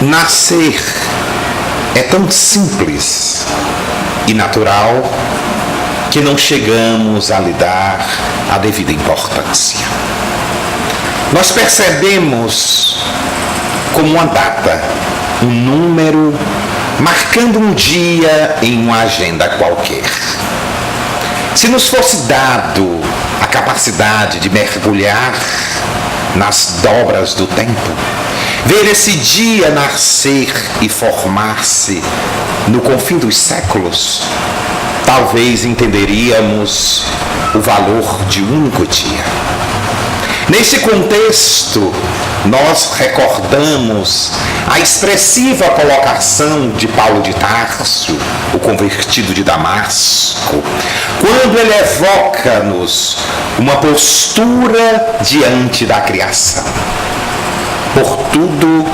Nascer é tão simples e natural que não chegamos a lhe dar a devida importância. Nós percebemos como uma data, um número, marcando um dia em uma agenda qualquer. Se nos fosse dado a capacidade de mergulhar nas dobras do tempo, ver esse dia nascer e formar-se no confim dos séculos, talvez entenderíamos o valor de um único dia. Nesse contexto, nós recordamos a expressiva colocação de Paulo de Tarso, o convertido de Damasco, quando ele evoca-nos uma postura diante da criação. Por tudo,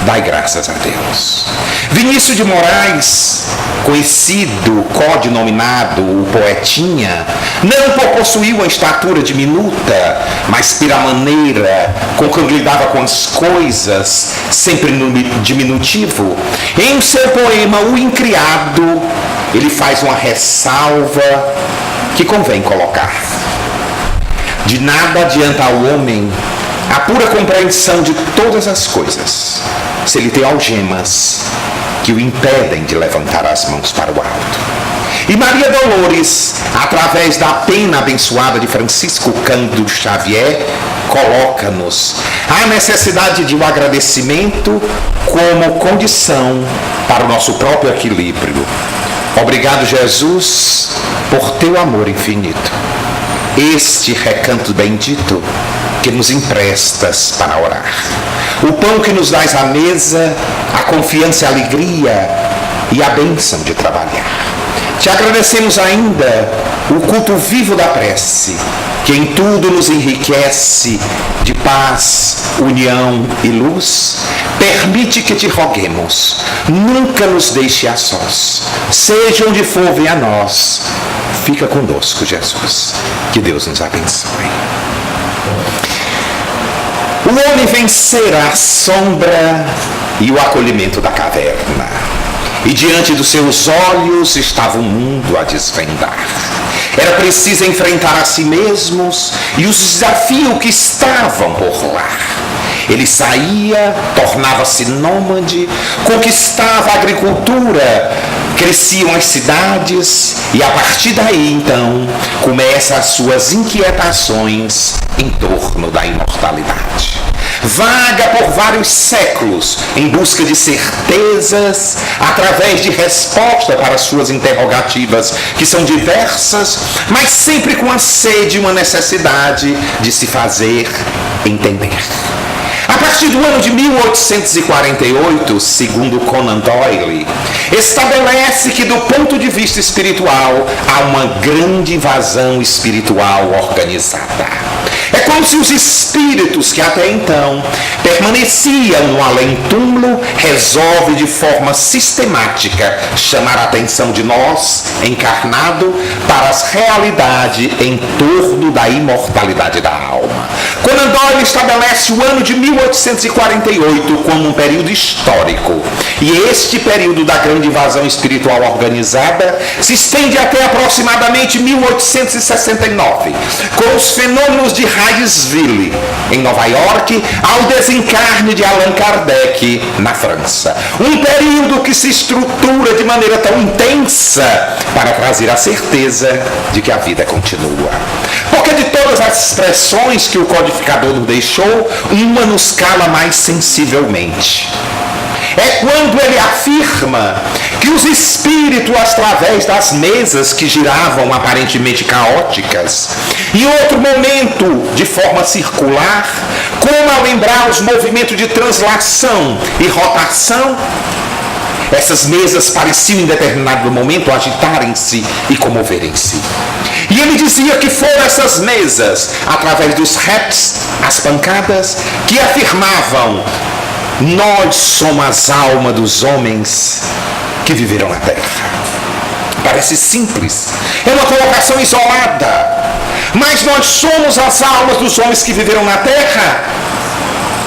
dai graças a Deus. Vinícius de Moraes, conhecido, codinominado o Poetinha, não por possuir uma estatura diminuta, mas pela maneira com que lidava com as coisas, sempre no diminutivo, em seu poema O Incriado, ele faz uma ressalva que convém colocar. De nada adianta ao homem a pura compreensão de todas as coisas, se ele tem algemas que o impedem de levantar as mãos para o alto. E Maria Dolores, através da pena abençoada de Francisco Cândido Xavier, coloca-nos a necessidade de um agradecimento como condição para o nosso próprio equilíbrio. Obrigado, Jesus, por teu amor infinito. Este recanto bendito que nos emprestas para orar. O pão que nos dás à mesa, a confiança e a alegria e a bênção de trabalhar. Te agradecemos ainda o culto vivo da prece, que em tudo nos enriquece de paz, união e luz. Permite que te roguemos, nunca nos deixe a sós. Seja onde for, venha a nós. Fica conosco, Jesus. Que Deus nos abençoe. O homem vencera a sombra e o acolhimento da caverna, e diante dos seus olhos estava o mundo a desvendar. Era preciso enfrentar a si mesmos e os desafios que estavam por lá. Ele saía, tornava-se nômade, conquistava a agricultura, cresciam as cidades e a partir daí, então, começam as suas inquietações em torno da imortalidade. Vaga por vários séculos em busca de certezas, através de resposta para suas interrogativas, que são diversas, mas sempre com a sede e uma necessidade de se fazer entender. A partir do ano de 1848, segundo Conan Doyle, estabelece que do ponto de vista espiritual há uma grande invasão espiritual organizada. É como se os espíritos que até então permaneciam no além-túmulo resolvem de forma sistemática chamar a atenção de nós, encarnado, para as realidades em torno da imortalidade da alma. Conan Doyle estabelece o ano de 1848 como um período histórico. E este período da grande invasão espiritual organizada se estende até aproximadamente 1869, com os fenômenos de Raidsville, em Nova York, ao desencarne de Allan Kardec, na França. Um período que se estrutura de maneira tão intensa para trazer a certeza de que a vida continua. Porque de todas as expressões que o codificador nos deixou, uma nos cala mais sensivelmente. É quando ele afirma que os espíritos, através das mesas que giravam aparentemente caóticas, em outro momento, de forma circular, como ao lembrar os movimentos de translação e rotação, essas mesas pareciam em determinado momento agitarem-se e comoverem-se. E ele dizia que foram essas mesas, através dos raps, as pancadas, que afirmavam: nós somos as almas dos homens que viveram na terra. Parece simples, é uma colocação isolada, mas nós somos as almas dos homens que viveram na terra.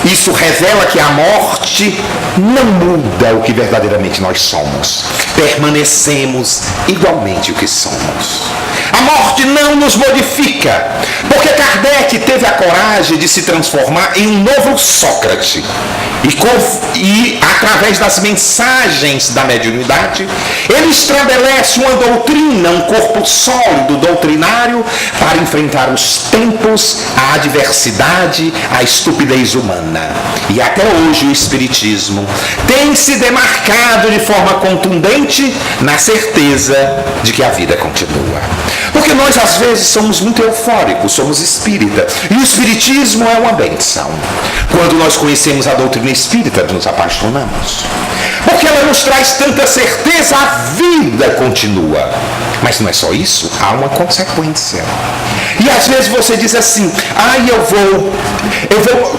Isso revela que a morte não muda o que verdadeiramente nós somos. Permanecemos igualmente o que somos. A morte não nos modifica, porque Kardec teve a coragem de se transformar em um novo Sócrates. E através das mensagens da mediunidade, ele estabelece uma doutrina, um corpo sólido, doutrinário, para enfrentar os tempos, a adversidade, a estupidez humana. E até hoje o Espiritismo tem se demarcado de forma contundente na certeza de que a vida continua. Porque nós às vezes somos muito eufóricos, somos espíritas, e o Espiritismo é uma benção. Quando nós conhecemos a doutrina espírita, nos apaixonamos. Porque ela nos traz tanta certeza, a vida continua. Mas não é só isso, há uma consequência. E às vezes você diz assim, eu vou.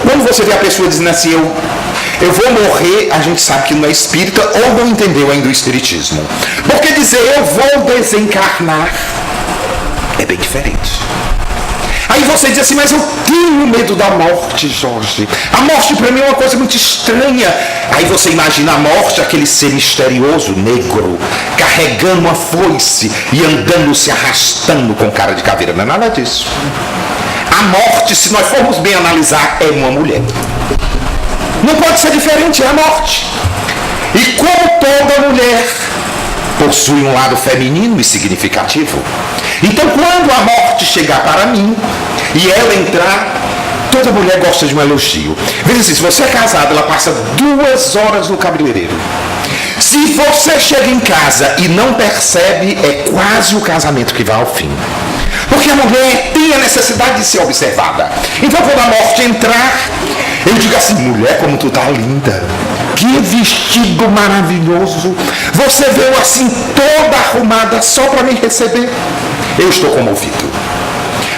Quando você vê a pessoa dizendo assim, eu vou morrer, a gente sabe que não é espírita ou não entendeu ainda o espiritismo. Porque dizer eu vou desencarnar é bem diferente. Aí você diz assim, mas eu tenho medo da morte, Jorge. A morte para mim é uma coisa muito estranha. Aí você imagina a morte, aquele ser misterioso, negro, carregando uma foice e andando, se arrastando com cara de caveira. Não é nada disso. A morte, se nós formos bem analisar, é uma mulher. Não pode ser diferente, é a morte. E como toda mulher possui um lado feminino e significativo, então quando a morte chegar para mim e ela entrar, toda mulher gosta de um elogio. Veja assim, se você é casado, ela passa 2 horas no cabeleireiro. Se você chega em casa e não percebe, é quase o casamento que vai ao fim. Porque a mulher tem a necessidade de ser observada. Então quando a morte entrar, eu digo assim, mulher, como tu tá linda. Que vestido maravilhoso. Você veio assim toda arrumada só para me receber. Eu estou comovido.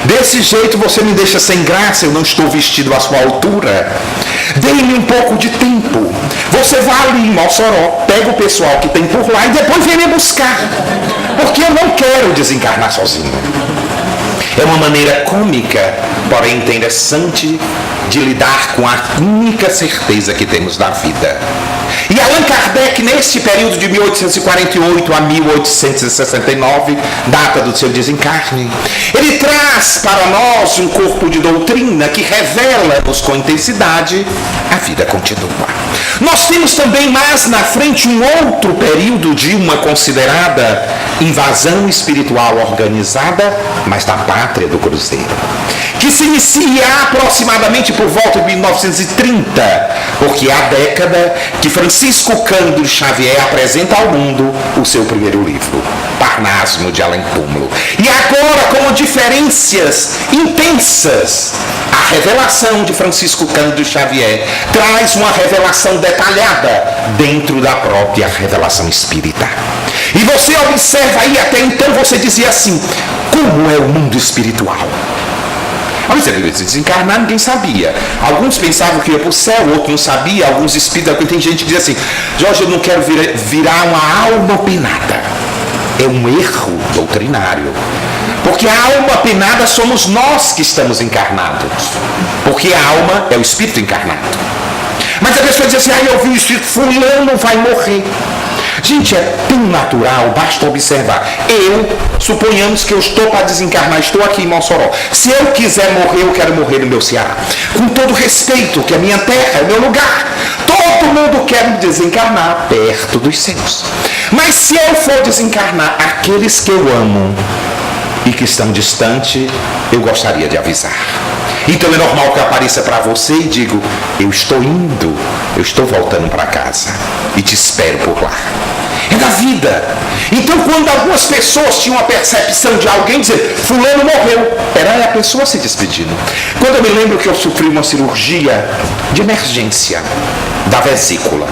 Desse jeito você me deixa sem graça, eu não estou vestido à sua altura. Dê-me um pouco de tempo. Você vai ali em Mossoró, pega o pessoal que tem por lá e depois vem me buscar. Porque eu não quero desencarnar sozinho. É uma maneira cômica, porém interessante, de lidar com a única certeza que temos da vida. E Allan Kardec, neste período de 1848 a 1869, data do seu desencarne, ele traz para nós um corpo de doutrina que revela-nos com intensidade a vida continua. Nós temos também mais na frente um outro período de uma considerada invasão espiritual organizada, mas da pátria do Cruzeiro, que se inicia aproximadamente por volta de 1930, porque é a década que Francisco Cândido Xavier apresenta ao mundo o seu primeiro livro, Parnasmo de Além Túmulo. E agora, com diferenças intensas, a revelação de Francisco Cândido Xavier traz uma revelação detalhada dentro da própria revelação espírita. E você observa aí, até então você dizia assim, como é o mundo espiritual? Ao desencarnar, ninguém sabia. Alguns pensavam que ia para o céu, outros não sabiam, alguns espíritos. Tem gente que diz assim, Jorge, eu não quero virar uma alma penada. É um erro doutrinário. Porque a alma penada somos nós que estamos encarnados. Porque a alma é o espírito encarnado. Mas a pessoa diz assim, eu vi o espírito, fulano vai morrer. Gente, é tão natural, basta observar. Suponhamos que eu estou para desencarnar, estou aqui em Mossoró. Se eu quiser morrer, eu quero morrer no meu Ceará. Com todo respeito, que é minha terra, é meu lugar. Todo mundo quer me desencarnar perto dos seus. Mas se eu for desencarnar aqueles que eu amo e que estão distantes, eu gostaria de avisar. Então é normal que eu apareça para você e digo, eu estou indo, eu estou voltando para casa e te espero por lá. É da vida. Então quando algumas pessoas tinham a percepção de alguém dizer, fulano morreu, era a pessoa se despedindo. Quando eu me lembro que eu sofri uma cirurgia de emergência da vesícula,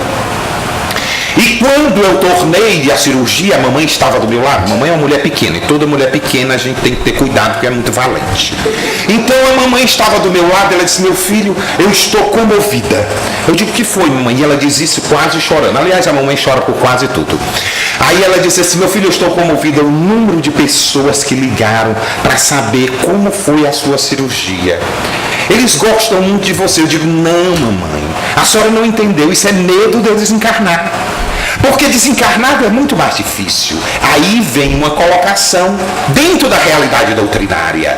e quando eu tornei a cirurgia, a mamãe estava do meu lado. Mamãe é uma mulher pequena, e toda mulher pequena a gente tem que ter cuidado, porque é muito valente. Então a mamãe estava do meu lado, ela disse, meu filho, eu estou comovida. Eu digo, o que foi, mamãe? E ela diz isso quase chorando. Aliás, a mamãe chora por quase tudo. Aí ela disse assim, meu filho, eu estou comovida. O número de pessoas que ligaram para saber como foi a sua cirurgia. Eles gostam muito de você. Eu digo, não, mamãe, a senhora não entendeu, isso é medo de eu desencarnar. Porque desencarnado é muito mais difícil. Aí vem uma colocação dentro da realidade doutrinária,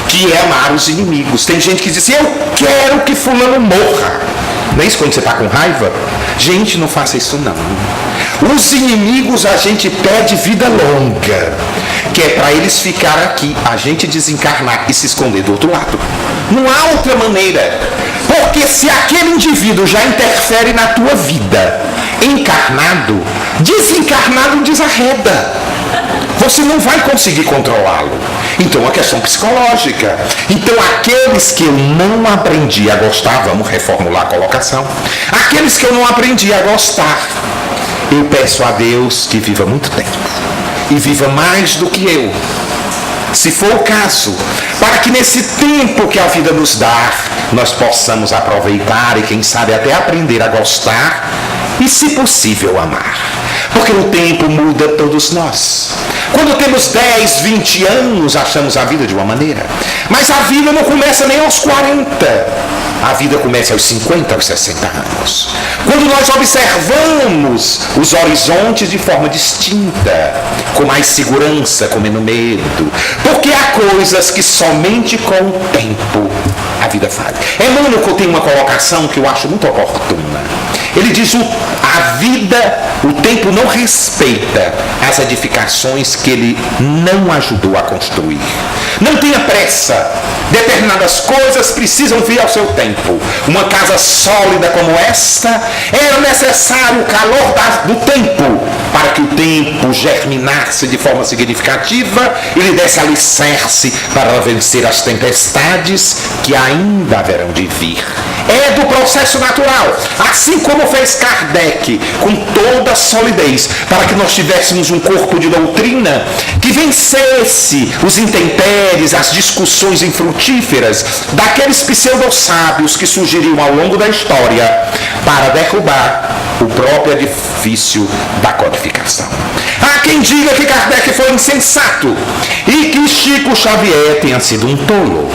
que é amar os inimigos. Tem gente que diz assim, eu quero que fulano morra. Não é isso quando você está com raiva? Gente, não faça isso não. Os inimigos a gente pede vida longa, que é para eles ficar aqui, a gente desencarnar e se esconder do outro lado. Não há outra maneira. Porque se aquele indivíduo já interfere na tua vida, encarnado, desencarnado desarreda. Você não vai conseguir controlá-lo. Então é uma questão psicológica. Então aqueles que eu não aprendi a gostar, vamos reformular a colocação, aqueles que eu não aprendi a gostar, eu peço a Deus que viva muito tempo e viva mais do que eu, se for o caso, para que nesse tempo que a vida nos dá, nós possamos aproveitar e quem sabe até aprender a gostar e, se possível, amar. Porque o tempo muda todos nós. Quando temos 10, 20 anos, achamos a vida de uma maneira. Mas a vida não começa nem aos 40. A vida começa aos 50, aos 60 anos. Quando nós observamos os horizontes de forma distinta, com mais segurança, com menos medo. Porque há coisas que somente com o tempo a vida faz. Emmanuel tem uma colocação que eu acho muito oportuna. Ele diz, a vida, o tempo não respeita as edificações que ele não ajudou a construir. Não tenha pressa. Determinadas coisas precisam vir ao seu tempo. Uma casa sólida como esta, era necessário o calor do tempo, para que o tempo germinasse de forma significativa e lhe desse alicerce para vencer as tempestades que ainda haverão de vir. É do processo natural, assim como fez Kardec, com toda a solidez, para que nós tivéssemos um corpo de doutrina que vencesse os intempéries, as discussões infrutíferas daqueles pseudo-sábios que surgiriam ao longo da história para derrubar o próprio edifício da codificação. Há quem diga que Kardec foi insensato e que Chico Xavier tenha sido um tolo.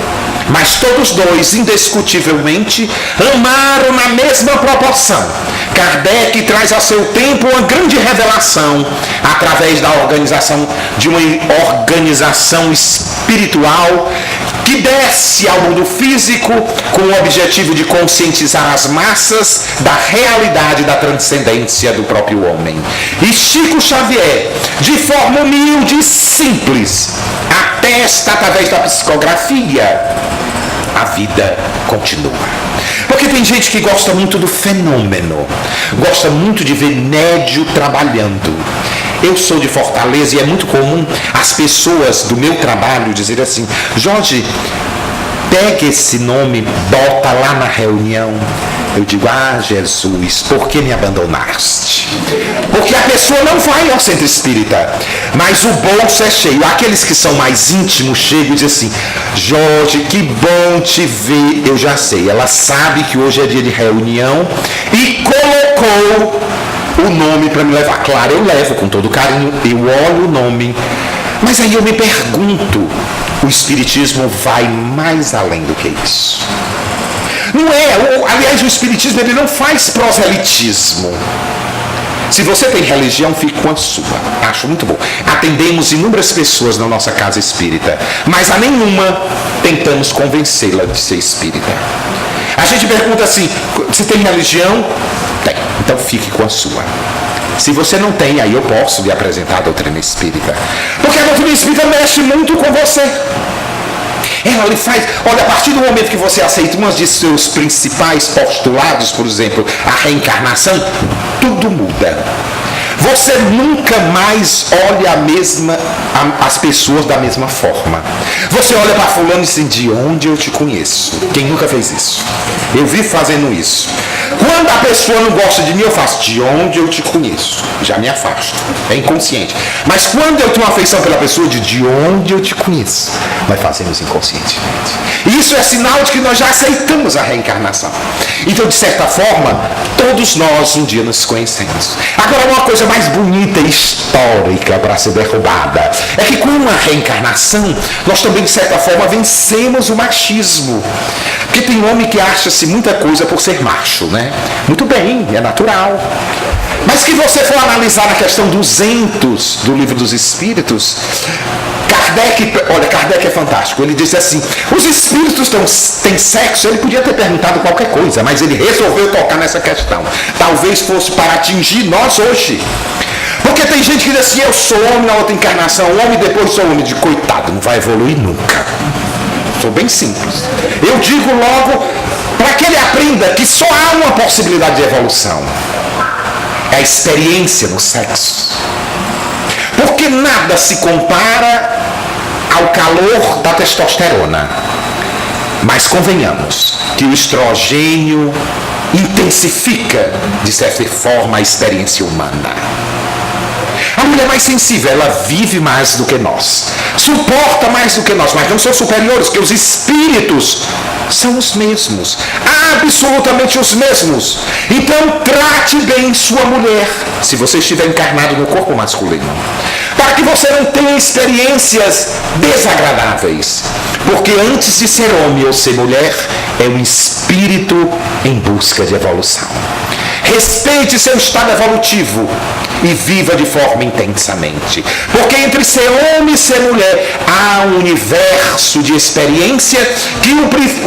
Mas todos dois, indiscutivelmente, amaram na mesma proporção. Kardec traz a seu tempo uma grande revelação através da organização de uma organização espiritual que desce ao mundo físico com o objetivo de conscientizar as massas da realidade da transcendência do próprio homem. E Chico Xavier, de forma humilde e simples, atesta através da psicografia, a vida continua. Porque tem gente que gosta muito do fenômeno, gosta muito de ver médio trabalhando. Eu sou de Fortaleza e é muito comum as pessoas do meu trabalho dizerem assim, Jorge, pega esse nome, bota lá na reunião. Eu digo, Jesus, por que me abandonaste? Porque a pessoa não vai ao centro espírita, mas o bolso é cheio. Aqueles que são mais íntimos chegam e dizem assim, Jorge, que bom te ver. Eu já sei, ela sabe que hoje é dia de reunião e colocou o nome para me levar. Claro, eu levo com todo carinho, eu olho o nome. Mas aí eu me pergunto, o espiritismo vai mais além do que isso. Não é, aliás, o espiritismo ele não faz proselitismo. Se você tem religião, fique com a sua. Acho muito bom. Atendemos inúmeras pessoas na nossa casa espírita, mas a nenhuma tentamos convencê-la de ser espírita. A gente pergunta assim, você tem religião? Tem, então fique com a sua. Se você não tem, aí eu posso lhe apresentar a doutrina espírita. Porque a doutrina espírita mexe muito com você. Ela lhe faz, olha, a partir do momento que você aceita um de seus principais postulados, por exemplo, a reencarnação, tudo muda. Você nunca mais olha as pessoas da mesma forma. Você olha para fulano e diz, de onde eu te conheço? Quem nunca fez isso? Eu vi fazendo isso. Quando a pessoa não gosta de mim, eu faço, de onde eu te conheço? Já me afasto. É inconsciente. Mas quando eu tenho uma afeição pela pessoa, de onde eu te conheço? Nós fazemos inconscientemente. E isso é sinal de que nós já aceitamos a reencarnação. Então, de certa forma, todos nós um dia nos conhecemos. Agora, uma coisa mais bonita e histórica para ser derrubada é que com a reencarnação nós também de certa forma vencemos o machismo. Porque tem homem que acha-se muita coisa por ser macho, né? Muito bem, é natural. Mas que você for analisar na questão 200 do Livro dos Espíritos, Kardec é fantástico. Ele diz assim: os espíritos têm sexo. Ele podia ter perguntado qualquer coisa, mas ele resolveu tocar nessa questão. Talvez fosse para atingir nós hoje. Porque tem gente que diz assim: eu sou homem na outra encarnação, homem depois sou homem. De coitado, não vai evoluir nunca. Sou bem simples. Eu digo logo para que ele aprenda que só há uma possibilidade de evolução: é a experiência no sexo. Porque nada se compara ao calor da testosterona. Mas convenhamos que o estrogênio intensifica, de certa forma, a experiência humana. A mulher mais sensível, ela vive mais do que nós, suporta mais do que nós, mas não são superiores, porque os espíritos são os mesmos, absolutamente os mesmos. Então trate bem sua mulher, se você estiver encarnado no corpo masculino, para que você não tenha experiências desagradáveis. Porque antes de ser homem ou ser mulher, é um espírito em busca de evolução. Respeite seu estado evolutivo e viva de forma intensamente. Porque entre ser homem e ser mulher há um universo de experiência que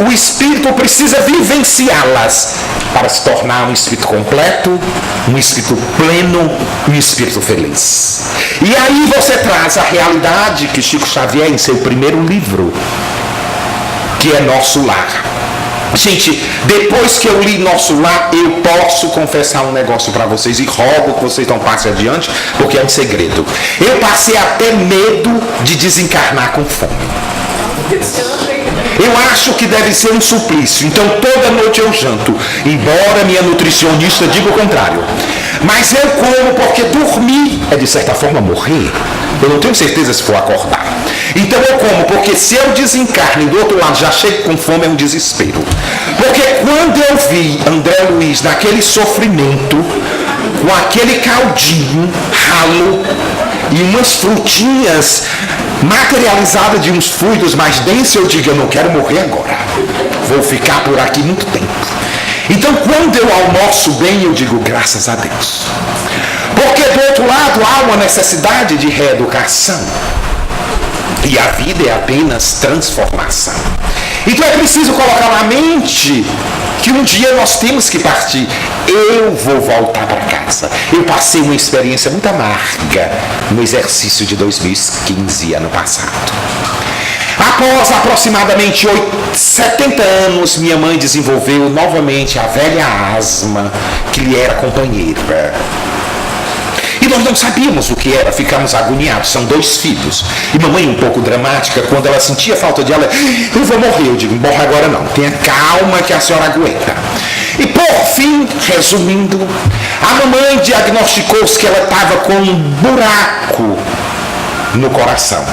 o espírito precisa vivenciá-las para se tornar um espírito completo, um espírito pleno, um espírito feliz. E aí você traz a realidade que Chico Xavier, em seu primeiro livro, que é Nosso Lar. Gente, depois que eu li Nosso Lar, eu posso confessar um negócio para vocês e rogo que vocês não passem adiante, porque é um segredo. Eu passei até medo de desencarnar com fome. Eu acho que deve ser um suplício. Então toda noite eu janto, embora minha nutricionista diga o contrário. Mas eu como porque dormir é de certa forma morrer. Eu não tenho certeza se for acordar. Então eu como porque se eu desencarno e do outro lado já chego com fome, é um desespero. Porque quando eu vi André Luiz naquele sofrimento, com aquele caldinho ralo e umas frutinhas materializadas de uns fluidos mais densos, eu digo: eu não quero morrer agora, vou ficar por aqui muito tempo. Então quando eu almoço bem, eu digo: graças a Deus. Porque do outro lado há uma necessidade de reeducação. E a vida é apenas transformação. Então é preciso colocar na mente que um dia nós temos que partir. Eu vou voltar para casa. Eu passei uma experiência muito amarga no exercício de 2015, ano passado. Após aproximadamente 70 anos, minha mãe desenvolveu novamente a velha asma que lhe era companheira. E nós não sabíamos o que era, ficamos agoniados. São 2 filhos. E mamãe, um pouco dramática, quando ela sentia falta de ela: eu vou morrer. Eu digo: morre agora não, tenha calma que a senhora aguenta. E por fim, resumindo, a mamãe diagnosticou-se que ela estava com um buraco no coração.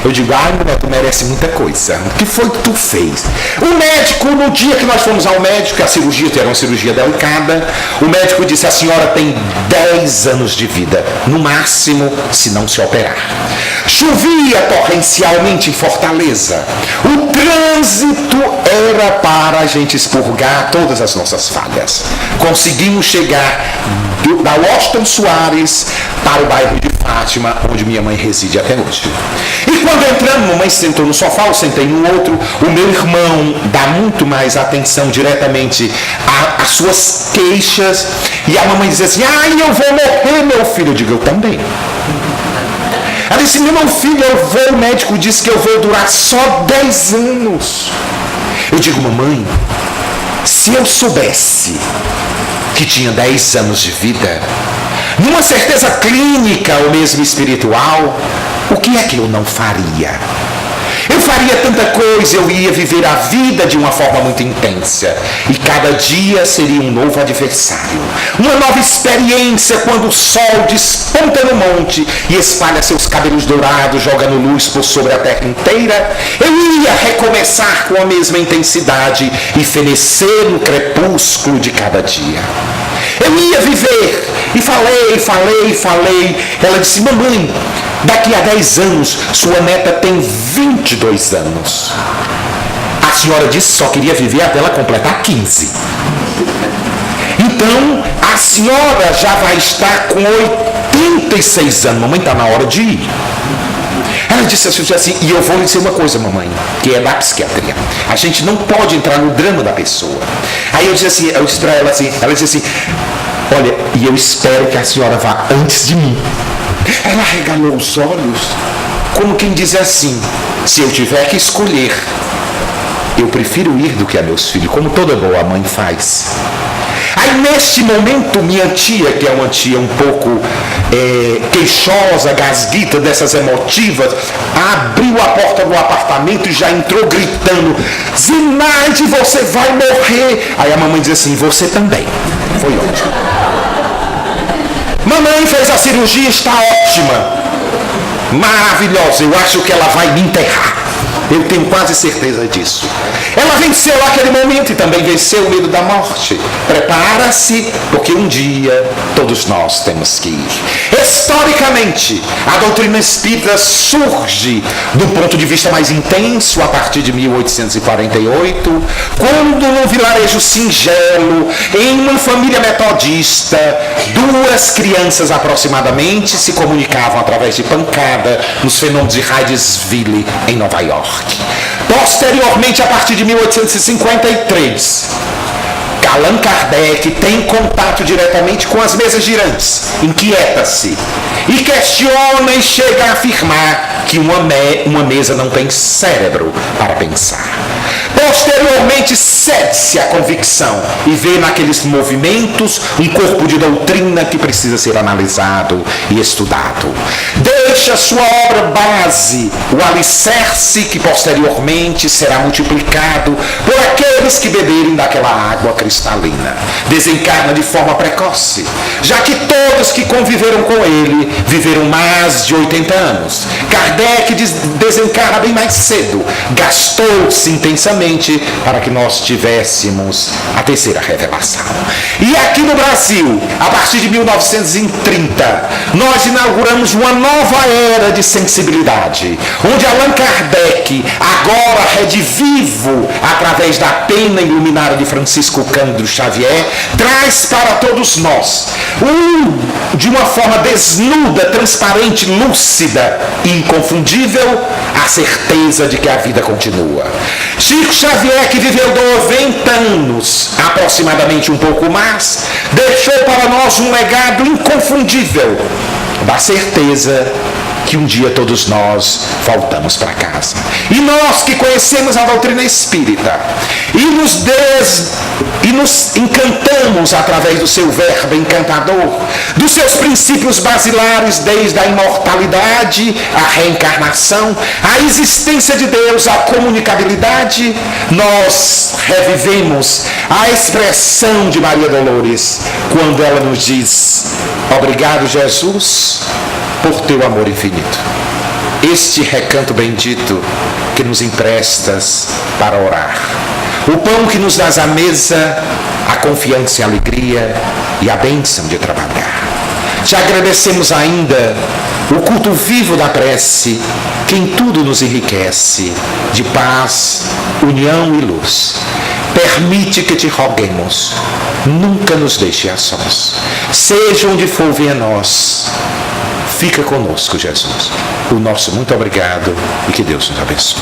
Eu digo: ai, mulher, tu merece muita coisa. O que foi que tu fez? O médico, no dia que nós fomos ao médico, a cirurgia era uma cirurgia delicada, o médico disse: a senhora tem 10 anos de vida, no máximo, se não se operar. Chovia torrencialmente em Fortaleza. O trânsito era para a gente expurgar todas as nossas falhas. Conseguimos chegar da Washington Soares para o bairro de Fátima, onde minha mãe reside até hoje. E quando entramos, mamãe sentou no sofá, eu sentei no outro. O meu irmão dá muito mais atenção diretamente às suas queixas. E a mamãe diz assim: ai, eu vou morrer, meu filho. Eu digo: eu também. Ela disse: meu filho, eu vou, o médico disse que eu vou durar só 10 anos. Eu digo: mamãe, se eu soubesse que tinha 10 anos de vida, numa certeza clínica ou mesmo espiritual, o que é que eu não faria? Eu faria tanta coisa, eu ia viver a vida de uma forma muito intensa. E cada dia seria um novo adversário. Uma nova experiência quando o sol desponta no monte e espalha seus cabelos dourados, jogando luz por sobre a terra inteira. Eu ia recomeçar com a mesma intensidade e fenecer no crepúsculo de cada dia. Eu ia viver E falei. Ela disse: mamãe, daqui a 10 anos, sua neta tem 22 anos. A senhora disse que só queria viver até ela completar 15. Então, a senhora já vai estar com 86 anos. Mamãe, está na hora de ir. Ela disse assim, e eu vou lhe dizer uma coisa, mamãe, que é da psiquiatria. A gente não pode entrar no drama da pessoa. Aí eu disse para ela assim, olha, e eu espero que a senhora vá antes de mim. Ela arregalou os olhos, como quem diz assim, se eu tiver que escolher, eu prefiro ir do que a meus filhos, como toda boa mãe faz. Aí neste momento, minha tia, que é uma tia um pouco queixosa, gasguita, dessas emotivas, abriu a porta do apartamento e já entrou gritando: Zinaide, você vai morrer. Aí a mamãe diz assim: você também. Foi ótimo. Mamãe fez a cirurgia, está ótima, maravilhosa. Eu acho que ela vai me enterrar. Eu tenho quase certeza disso. Ela venceu aquele momento e também venceu o medo da morte. Prepara-se, porque um dia todos nós temos que ir. Historicamente, a doutrina espírita surge do ponto de vista mais intenso a partir de 1848, quando num vilarejo singelo, em uma família metodista, 2 crianças aproximadamente se comunicavam através de pancada nos fenômenos de Hydesville, em Nova York. Posteriormente, a partir de 1853, Allan Kardec tem contato diretamente com as mesas girantes, inquieta-se e questiona e chega a afirmar que uma mesa não tem cérebro para pensar. Posteriormente, cede-se à convicção e vê naqueles movimentos um corpo de doutrina que precisa ser analisado e estudado. Deixa sua obra base, o alicerce que posteriormente será multiplicado por aqueles que beberem daquela água cristalina. Desencarna de forma precoce, já que todos que conviveram com ele viveram mais de 80 anos. Kardec desencarna bem mais cedo, gastou-se intensamente para que nós tivéssemos a terceira revelação. E aqui no Brasil, a partir de 1930, nós inauguramos uma nova era de sensibilidade, onde Allan Kardec, agora redivivo através da pena iluminada de Francisco Cândido Xavier, traz para todos nós, de uma forma desnuda, transparente, lúcida e inconfundível, a certeza de que a vida continua. Chico Xavier, que viveu 90 anos, aproximadamente um pouco mais, deixou para nós um legado inconfundível da certeza que um dia todos nós voltamos para casa. E nós que conhecemos a doutrina espírita e nos encantamos através do seu verbo encantador, dos seus princípios basilares, desde a imortalidade, a reencarnação, a existência de Deus, a comunicabilidade, nós revivemos a expressão de Maria Dolores, quando ela nos diz: obrigado, Jesus, por teu amor infinito. Este recanto bendito que nos emprestas para orar. O pão que nos dás à mesa, a confiança e a alegria e a bênção de trabalhar. Te agradecemos ainda o culto vivo da prece, que em tudo nos enriquece, de paz, união e luz. Permite que te roguemos, nunca nos deixe a sós. Seja onde for, venha a nós. Fica conosco, Jesus. O nosso muito obrigado e que Deus nos abençoe.